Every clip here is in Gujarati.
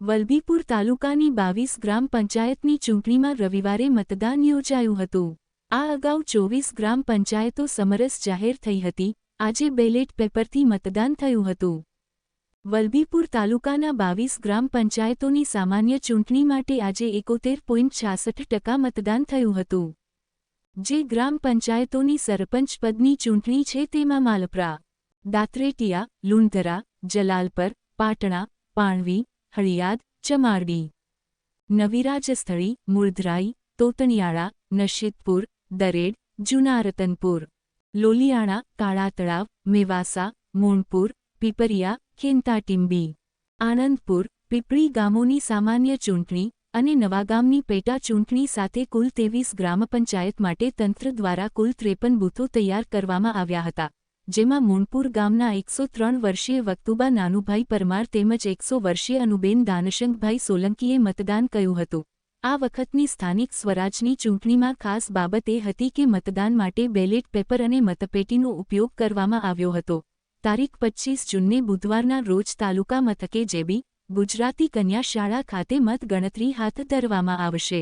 વલભીપુર તાલુકાની 22 ગ્રામ પંચાયતની ચૂંટણીમાં રવિવારે મતદાન યોજાયું હતું। આ અગાઉ 24 ગ્રામ પંચાયતો સમરસ જાહેર થઈ હતી। આજે બેલેટ પેપરથી મતદાન થયું હતું। વલભીપુર તાલુકાના 22 ગ્રામ પંચાયતોની સામાન્ય ચૂંટણી માટે આજે 71.66% મતદાન થયું હતું। જે ગ્રામ પંચાયતોની સરપંચ પદની ચૂંટણી છે તેમાં માલપરા, દાત્રેટિયા, લુણધરા, જલાલપર, પાટણા, પાણવી, હળિયાદ, ચમારડી, નવીરાજસ્થળી, મૂળધરાઈ, તોતણિયાળા, નશીદપુર, દરેડ, જૂના રતનપુર, લોલિયાણા, કાળા તળાવ, મેવાસા, મૂણપુર, પીપરિયા, ખેંતાટીંબી, આનંદપુર, પીપળી ગામોની સામાન્ય ચૂંટણી અને નવાગામની પેટા ચૂંટણી સાથે કુલ 23 ગ્રામ પંચાયત માટે તંત્ર દ્વારા કુલ 53 બૂથો તૈયાર કરવામાં આવ્યા હતા। જેમાં મૂણપુર ગામના 103 વર્ષીય વક્તુબા નાનુભાઈ પરમાર તેમજ 100 વર્ષીય અનુબેન દાનશંકભાઈ સોલંકીએ મતદાન કર્યું હતું। આ વખતની સ્થાનિક સ્વરાજની ચૂંટણીમાં ખાસ બાબત એ હતી કે મતદાન માટે બેલેટ પેપર અને મતપેટીનો ઉપયોગ કરવામાં આવ્યો હતો। તારીખ 25 જૂનને બુધવારના રોજ તાલુકા મથકે જેબી ગુજરાતી કન્યા શાળા ખાતે મત ગણતરી હાથ ધરવામાં આવશે।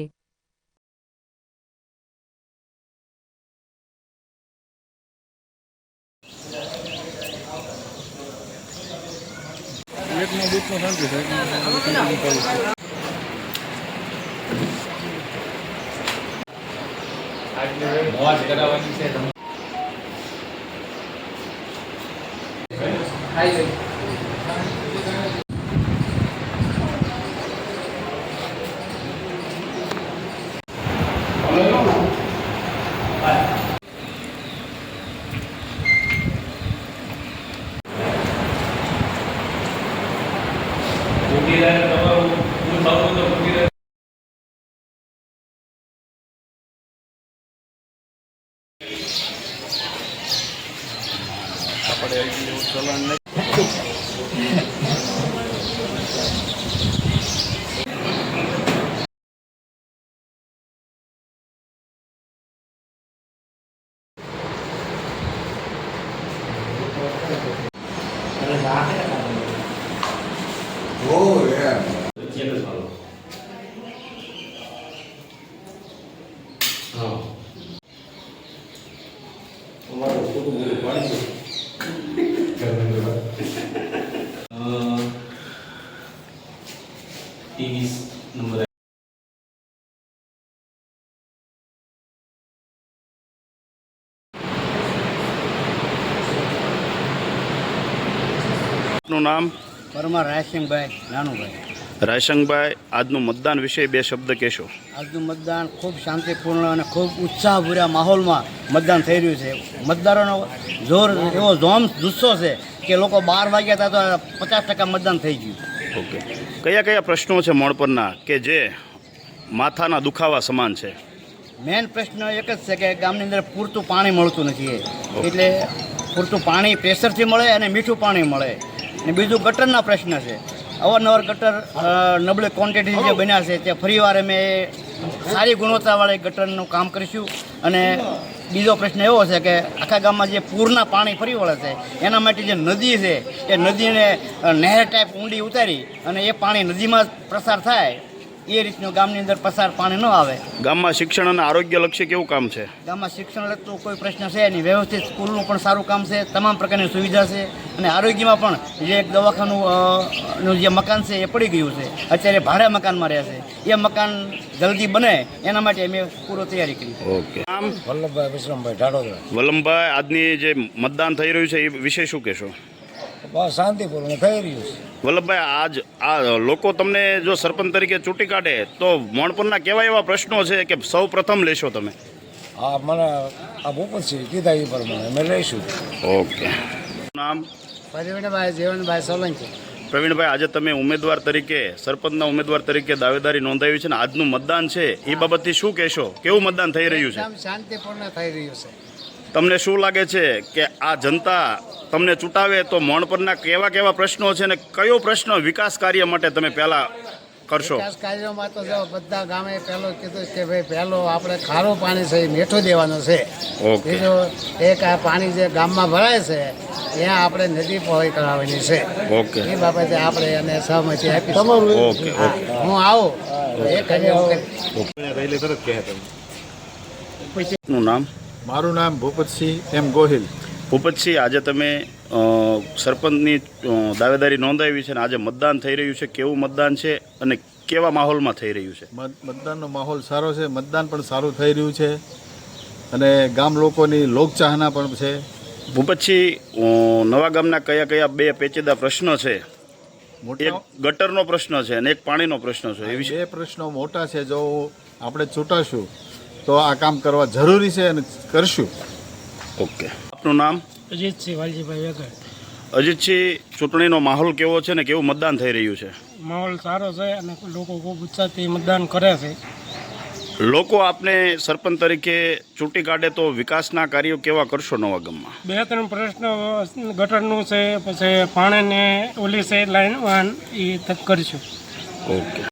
Oh yeah. નંબર નું નામ? પરમાર રાયસિંગભાઈ નાનુભાઈ। રાયસંગભાઈ, આજનું મતદાન વિશે બે શબ્દ કહેશો? આજનું મતદાન ખૂબ શાંતિપૂર્ણ અને ખૂબ ઉત્સાહભર્યા માહોલમાં મતદાન થઈ રહ્યું છે। મતદારોનો જોર એવો જોમ જુસ્સો છે કે લોકો 12 વાગ્યા હતા તો 50% મતદાન થઈ ગયું। ઓકે, કયા કયા પ્રશ્નો છે મણ પરના કે જે માથાના દુખાવા સમાન છે? મેઇન પ્રશ્ન એક જ છે કે ગામની અંદર પૂરતું પાણી મળતું નથી, એટલે પૂરતું પાણી પ્રેશરથી મળે અને મીઠું પાણી મળે। અને બીજું ગટરના પ્રશ્ન છે। અવારનવાર ગટર નબળી ક્વોન્ટિટી જે બન્યા છે તે ફરીવાર અમે સારી ગુણવત્તાવાળી ગટરનું કામ કરીશું। અને બીજો પ્રશ્ન એવો છે કે આખા ગામમાં જે પૂરના પાણી ફરી વળે છે એના માટે જે નદી છે એ નદીને નહેર ટાઈપ ઊંડી ઉતારી અને એ પાણી નદીમાં પ્રસાર થાય એ રીતનું ગામની અંદર પસાર પાણી ન આવે। ગામમાં શિક્ષણ અને આરોગ્ય લક્ષી કેવું કામ છે? ગામમાં શિક્ષણ લગતું કોઈ પ્રશ્ન છે નહીં, વ્યવસ્થિત સ્કૂલનું પણ સારું કામ છે, તમામ પ્રકારની સુવિધા છે। અને આરોગ્યમાં પણ જે એક દવાખાનું નું જે મકાન છે એ પડી ગયું છે, અત્યારે ભાડે મકાનમાં રહે છે, એ મકાન જલ્દી બને એના માટે અમે પૂરો તૈયારી કરી। ઓકે, આમ વલ્લભભાઈ વિશ્રમભાઈ ઢાઢોદરા। વલ્લભભાઈ, આજની જે મતદાન થઈ રહ્યું છે એ વિશે શું કહેશો? બસ શાંતિપૂર્ણ થઈ રહ્યું છે। વલ્લભભાઈ, આ લોકો તમને જો સરપંચ તરીકે ચૂંટી કાઢે તો મણપરના કેવા એવા પ્રશ્નો છે કે સૌ પ્રથમ લેશો તમે? હા, મને આ ભૂપતસિંહ કીધા એ પ્રમાણે અમે લઈશું। ઓકે, નામ? પ્રવીણભાઈ જીવનભાઈ સોલંકી। પ્રવીણભાઈ, આજે તમે ઉમેદવાર તરીકે, સરપંચના ઉમેદવાર તરીકે દાવેદારી નોંધાવી છે ને આજનું મતદાન છે એ બાબતથી શું કહેશો? કેવું મતદાન થઈ રહ્યું છે? શાંતિપૂર્ણ થઈ રહ્યું છે। તમને શું લાગે છે કે આ જનતા તમને ચૂંટાવે તો મણપરના કેવા કેવા પ્રશ્નો છે ને કયો પ્રશ્ન વિકાસ કાર્ય માટે તમે પહેલાં કરશો? વિકાસ કાર્યોમાં તો જો બધા ગામે પહેલું કીધું કે ભાઈ પહેલું આપણે ખારું પાણી છે એ મીઠું દેવાનું છે. ઓકે. બીજું એક આ પાણી જે ગામમાં ભરાય છે ત્યાં આપણે નદી પહોળી કરાવવાની છે. ઓકે. એ બાબતે આપણે એને સહમતિ આપી. Okay okay. હું આવું તો એ કાર્ય હું કરીશ. નું નામ? મારું નામ ભૂપતસિંહ એમ ગોહિલ. ભૂપતસિંહ, આજે તમે સરપંચની દાવેદારી નોંધાવી છે અને આજે મતદાન થઈ રહ્યું છે. કેવું મતદાન છે અને કેવા માહોલમાં થઈ રહ્યું છે? મતદાનનો માહોલ સારો છે, મતદાન પણ સારું થઈ રહ્યું છે અને ગામ લોકોની લોકચાહના પણ છે. ભૂપતસિંહ, નવા ગામના કયા કયા બે પેચીદા પ્રશ્નો છે? એક મોટા ગટરનો પ્રશ્ન છે અને એક પાણીનો પ્રશ્ન છે. એ વિશે બે પ્રશ્નો મોટા છે. જો આપણે ચૂંટાશું તો આ કામ કરવા જરૂરી છે અને કરશું. ઓકે. આપનું નામ? અજીતસિંહ વાલજીભાઈ વેગડ. અજીતસિંહ, ચૂંટણીનો માહોલ કેવો છે ને કેવું મતદાન થઈ રહ્યું છે? માહોલ સારો છે અને લોકો ખૂબ ઉત્સાહથી મતદાન કરે છે. લોકો આપને સરપંચ તરીકે ચૂંટી કાઢે તો વિકાસના કાર્યો કેવા કરશો નવા ગામમાં? 2-3 પ્રશ્નો ગટરનું છે, પછી પાણીને ઓલી છે લાઈન વાન એ તક કરીશું. ઓકે.